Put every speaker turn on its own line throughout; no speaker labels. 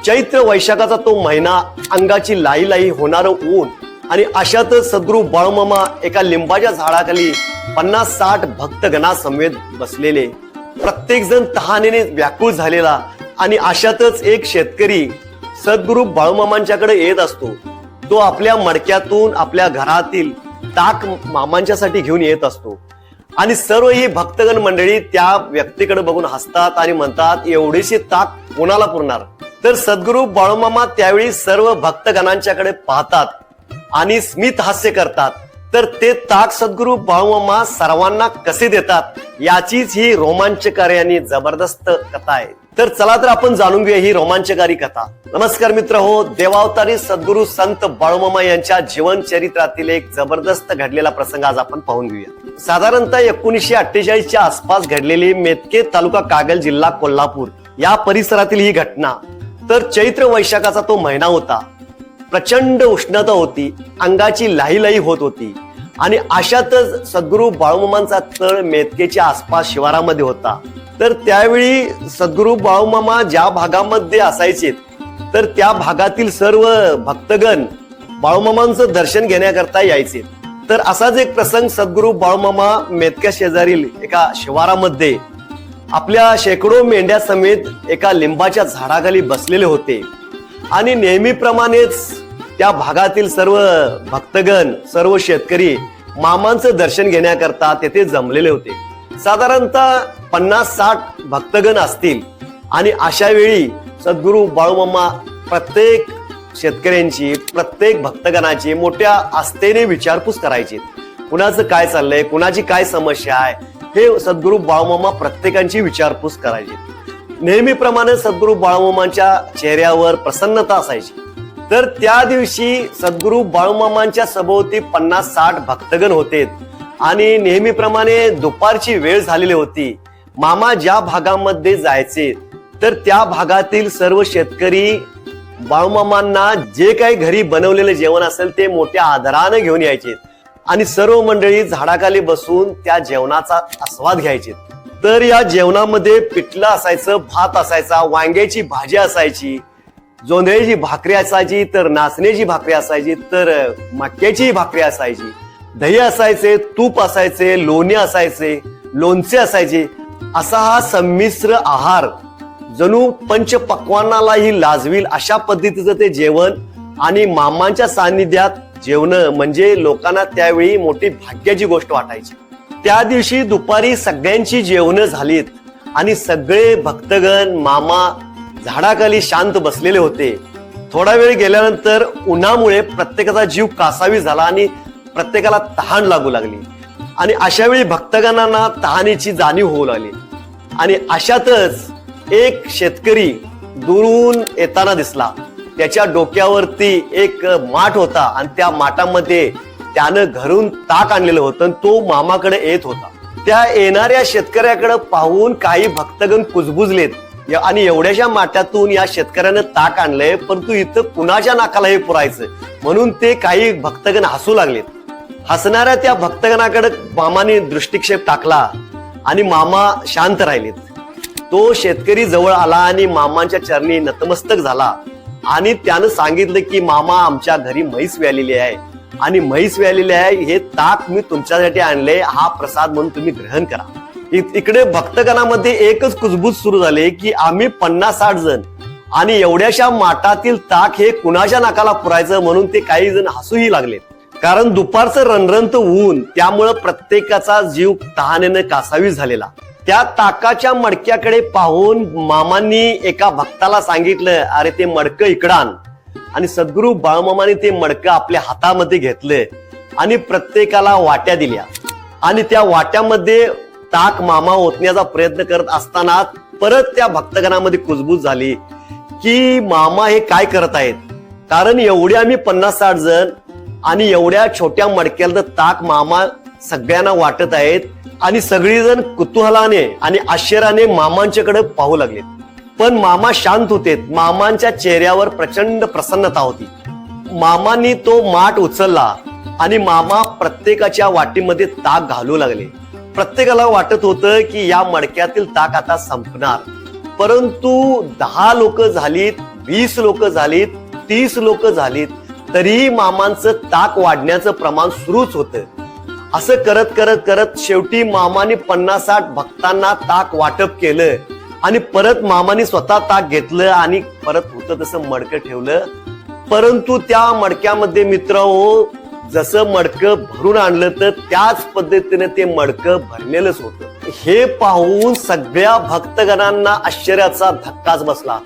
चैत्र वैशाखाचा तो महिना, अंगाची लाई लाई होणारं ऊन आणि अशातच सद्गुरू बाळूमामा एका लिंबाच्या झाडाखाली 50-60 भक्तगणा समेत बसलेले, प्रत्येक जण तहानेने व्याकुळ झालेला. आणि अशातच एक शेतकरी सद्गुरू बाळूमामांच्याकडे येत असतो. तो आपल्या मडक्यातून आपल्या घरातील ताक मामांच्यासाठी घेऊन येत असतो आणि सर्व ही भक्तगण मंडळी त्या व्यक्तीकडे बघून हसतात आणि म्हणतात, एवढीशी ताक कोणाला पुरणार. तर सद्गुरू बाळूमामा त्यावेळी सर्व भक्तगणांच्याकडे पाहतात आणि स्मित हास्य करतात. तर ते ताक सद्गुरू बाळूमामा सर्वांना कसे देतात याचीच ही रोमांचकारी आणि जबरदस्त कथा आहे. तर चला तर आपण जाणून घेऊया ही रोमांचकारी कथा. नमस्कार मित्र हो, देवावतारी सद्गुरू संत बाळूमामा यांच्या जीवन चरित्रातील एक जबरदस्त घडलेला प्रसंग आज आपण पाहून घेऊया. साधारणतः 1948च्या आसपास घडलेली मेतके तालुका कागल जिल्हा कोल्हापूर या परिसरातील ही घटना. तर चैत्र वैशाखाचा तो महिना होता. प्रचंड उष्णता होती, अंगाची लाही होत होती आणि अशातच सद्गुरू बाळूमामांचा तळ मेतकेच्या आसपास शिवारामध्ये होता. तर त्यावेळी सद्गुरू बाळूमामा ज्या भागामध्ये असायचे तर त्या भागातील सर्व भक्तगण बाळूमामांचं दर्शन घेण्याकरता यायचे. तर असाच एक प्रसंग सद्गुरू बाळूमामा मेतक्या शेजारील एका शिवारामध्ये आपल्या शेकडो मेंढ्या समेत एका लिंबाच्या झाडाखाली बसलेले होते आणि नेहमीप्रमाणेच त्या भागातील सर्व भक्तगण, सर्व शेतकरी मामांचं दर्शन घेण्याकरता तेथे जमलेले होते. साधारणतः 50-60 भक्तगण असतील आणि अशा वेळी सद्गुरू बाळूमामा प्रत्येक शेतकऱ्यांची, प्रत्येक भक्तगणाची मोठ्या आस्थेने विचारपूस करायची. कुणाचं काय चाललंय, कुणाची काय समस्या आहे, हे सद्गुरू बाळूमामा प्रत्येकांची विचारपूस करायची. नेहमीप्रमाणे सद्गुरू बाळूमामांच्या चेहऱ्यावर प्रसन्नता असायची. तर त्या दिवशी सद्गुरू बाळूमामांच्या सभोवती 50-60 भक्तगण होते आणि नेहमीप्रमाणे दुपारची वेळ झालेली होती. मामा ज्या भागामध्ये जायचे तर त्या भागातील सर्व शेतकरी बाळूमामांना जे काही घरी बनवलेले जेवण असेल ते मोठ्या आदराने घेऊन यायचे आणि सर्व मंडळी झाडाखाली बसून त्या जेवणाचा आस्वाद घ्यायचे. तर या जेवणामध्ये पिठलं असायचं, भात असायचा, वांग्याची भाजी असायची, जोंधळ्याची भाकरी असायची, तर नाचण्याची भाकरी असायची, तर मक्याची भाकरी असायची, दही असायचे, तूप असायचे, लोणी असायचे, लोणचे असायचे. असा हा संमिश्र आहार जणू पंचपक्वान्नालाही लाजवील अशा पद्धतीचं ते जेवण आणि मामांच्या सान्निध्यात जेवणं म्हणजे लोकांना त्यावेळी मोठी भाग्याची गोष्ट वाटायची. त्या दिवशी दुपारी सगळ्यांची जेवणं झालीत आणि सगळे भक्तगण मामा झाडाखाली शांत बसलेले होते. थोडा वेळ गेल्यानंतर उन्हामुळे प्रत्येकाचा जीव कासावी झाला आणि प्रत्येकाला तहान लागू लागली आणि अशा वेळी भक्तगणांना तहानेची जाणीव होऊ लागली. आणि अशातच एक शेतकरी दुरून येताना दिसला. त्याच्या डोक्यावरती एक माठ होता आणि त्या माठामध्ये त्यानं घरून ताक आणलेलं होतं आणि तो मामाकडे येत होता. त्या येणाऱ्या शेतकऱ्याकडे पाहून काही भक्तगण कुजबुजलेत आणि एवढ्याशा माठातून या शेतकऱ्यानं ताक आणलंय परंतु इथं कुणाच्या नाकाला हे पुरायचं म्हणून ते काही भक्तगण हसू लागलेत. हसणाऱ्या त्या भक्तगणाकडे मामाने दृष्टिक्षेप टाकला आणि मामा शांत राहिलेत. तो शेतकरी जवळ आला आणि मामांच्या चरणी नतमस्तक झाला आणि त्यानं सांगितलं की मामा, आमच्या घरी म्हैस व्यालेली आहे आणि म्हैस व्यालेली आहे, हे ताक मी तुमच्यासाठी आणले, हा प्रसाद म्हणून तुम्ही ग्रहण करा. इकडे भक्तगणामध्ये एकच कुजबूज सुरू झाले की आम्ही 50-60 जण आणि एवढ्याशा माठातील ताक हे कुणाच्या नाकाला पुरायचं म्हणून ते काही जण हसूही लागले. कारण दुपारचं रणरणत ऊन त्यामुळं प्रत्येकाचा जीव तहानेनं कासावी झालेला. त्या ताकाच्या मडक्याकडे पाहून मामांनी एका भक्ताला सांगितलं, अरे ते मडकं इकडं आण. आणि सद्गुरू बाळूमामाने ते मडकं आपल्या हातामध्ये घेतलं आणि प्रत्येकाला वाट्या दिल्या आणि त्या वाट्यामध्ये ताक मामा ओतण्याचा प्रयत्न करत असताना परत त्या भक्तगणामध्ये कुजबूज झाली की मामा हे काय करत आहेत. कारण एवढे आम्ही 50-60 जण आणि एवढ्या छोट्या मडक्याला ताक मामा सगळ्यांना वाटत आहेत आणि सगळीजण कुतूहलाने आणि आश्चर्याने मामांच्याकडे पाहू लागले. पण मामा शांत होते. मामांच्या चेहऱ्यावर प्रचंड प्रसन्नता होती. मामांनी तो माठ उचलला आणि मामा प्रत्येकाच्या वाटीमध्ये ताक घालू लागले. प्रत्येकाला वाटत होतं की या मडक्यातील ताक आता संपणार. परंतु 10 लोक झालीत, 20 लोक झालीत, 30 लोक झालीत, तरीही मामांचं ताक वाढण्याचं प्रमाण सुरूच होतं. असं करत करत करत शेवटी मामाने 50-60 भक्तांना ताक वाटप केलं आणि परत मामाने स्वतः ताक घेतलं आणि परत होतं तसं मडकं ठेवलं. परंतु त्या मडक्यामध्ये मित्रहो, जसं मडकं भरून आणलं तर त्याच पद्धतीने ते मडकं भरलेलंच होतं. हे पाहून सगळ्या भक्तगणांना आश्चर्याचा धक्काच बसला.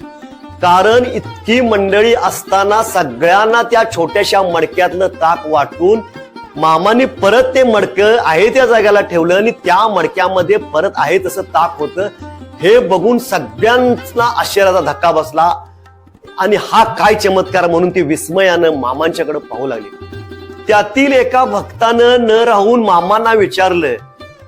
कारण इतकी मंडळी असताना सगळ्यांना त्या छोट्याशा मडक्यातलं ताक वाटून मामाने परत ते मडकं आहे त्या जागेला ठेवलं आणि त्या मडक्यामध्ये परत आहे तसं ताक होतं. हे बघून सगळ्यांना आश्चर्याचा धक्का बसला आणि हा काय चमत्कार म्हणून ती विस्मयानं मामांच्याकडे पाहू लागली. त्यातील एका भक्तानं न राहून मामांना विचारलं,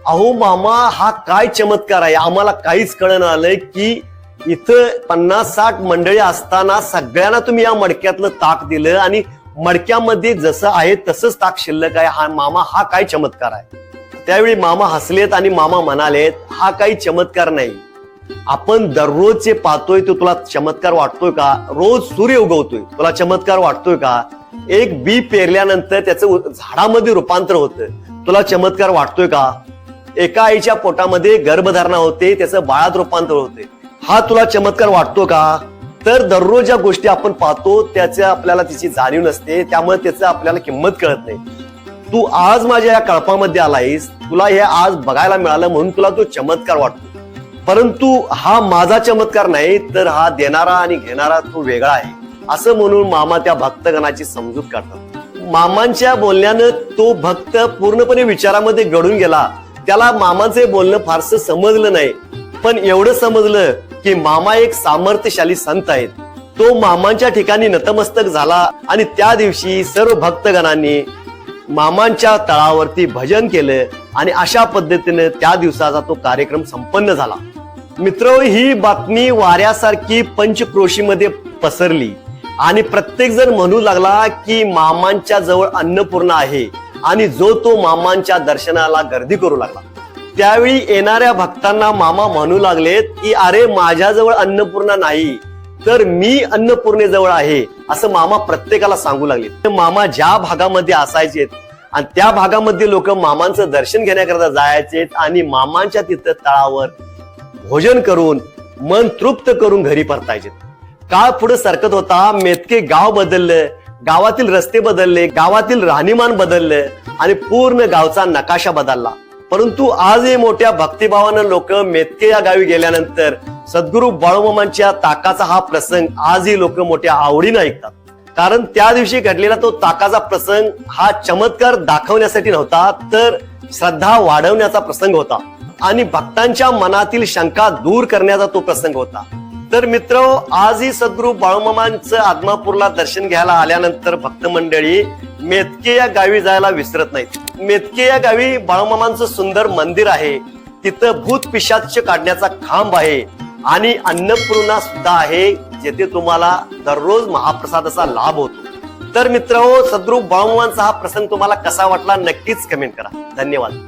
अहो मामा, हा काय चमत्कार आहे? आम्हाला काहीच कळण आलंय की इथं 50-60 मंडळी असताना सगळ्यांना तुम्ही या मडक्यातलं ताक दिलं आणि मडक्यामध्ये जसं आहे तसंच ताक शिल्लक आहे. हा मामा, हा काय चमत्कार आहे? त्यावेळी मामा हसलेत आणि मामा म्हणालेत, हा काही चमत्कार नाही. आपण दररोज जे पाहतोय तो तुला चमत्कार वाटतोय का? रोज सूर्य उगवतोय, तुला चमत्कार वाटतोय का? एक बी पेरल्यानंतर त्याचं झाडामध्ये रूपांतर होतं, तुला चमत्कार वाटतोय का? एका आईच्या पोटामध्ये गर्भधारणा होते, त्याचं बाळात रूपांतर होते, हा तुला चमत्कार वाटतो का? तर दररोज ज्या गोष्टी आपण पाहतो त्याच्या आपल्याला तिची जाणीव नसते, त्यामुळे त्याचं आपल्याला किंमत कळत नाही. तू आज माझ्या या कळपामध्ये आलायस, तुला हे आज बघायला मिळालं म्हणून तुला तो चमत्कार वाटतो. परंतु हा माझा चमत्कार नाही, तर हा देणारा आणि घेणारा तो वेगळा आहे, असं म्हणून मामा त्या भक्तगणाची समजूत काढतात. मामांच्या बोलण्यानं तो भक्त पूर्णपणे विचारामध्ये गढून गेला. त्याला मामाचे बोलणं फारसं समजलं नाही, पण एवढं समजलं की मामा एक सामर्थ्यशाली संत आहेत. तो मामांच्या ठिकाणी नतमस्तक झाला आणि त्या दिवशी सर्व भक्तगणांनी मामांच्या तळावरती भजन केलं आणि अशा पद्धतीने त्या दिवसाचा तो कार्यक्रम संपन्न झाला. मित्र, ही बातमी वाऱ्यासारखी पंचक्रोशीमध्ये पसरली आणि प्रत्येक जण म्हणू लागला की मामांच्या जवळ अन्नपूर्णा आहे आणि जो तो मामांच्या दर्शनाला गर्दी करू लागला. त्यावेळी येणाऱ्या भक्तांना मामा म्हणू लागलेत की अरे, माझ्याजवळ अन्नपूर्णा नाही, तर मी अन्नपूर्णेजवळ आहे, असं मामा प्रत्येकाला सांगू लागले. मामा ज्या भागामध्ये असायचे आणि त्या भागामध्ये लोक मामांचं दर्शन घेण्याकरता जायचे आणि मामांच्या तिथं तळावर भोजन करून मन तृप्त करून घरी परतायचे. काळ पुढे सरकत होता, मेतके गाव बदललं, गावातील रस्ते बदलले, गावातील राहणीमान बदललं आणि पूर्ण गावचा नकाशा बदलला. परंतु आजही मोठ्या भक्तिभावानं लोक मेतके या गावी गेल्यानंतर सद्गुरू बाळूमामांच्या ताकाचा हा प्रसंग आजही लोक मोठ्या आवडीनं ऐकतात. कारण त्या दिवशी घडलेला तो ताकाचा प्रसंग हा चमत्कार दाखवण्यासाठी नव्हता, तर श्रद्धा वाढवण्याचा प्रसंग होता आणि भक्तांच्या मनातील शंका दूर करण्याचा तो प्रसंग होता. तर मित्र, आजही सद्गुरू बाळूमामांचं आदमापूरला दर्शन घ्यायला आल्यानंतर भक्त मंडळी मेतके या गावी जायला विसरत नाहीत. मेतके या गावी बाळूमामांचं सुंदर मंदिर आहे, तिथं भूत पिशाच काढण्याचा खांब आहे आणि अन्नपूर्णा सुद्धा आहे, जेथे तुम्हाला दररोज महाप्रसादाचा लाभ होतो. तर मित्र, सद्गुरू बाळूमामांचा हा प्रसंग तुम्हाला कसा वाटला नक्कीच कमेंट करा. धन्यवाद.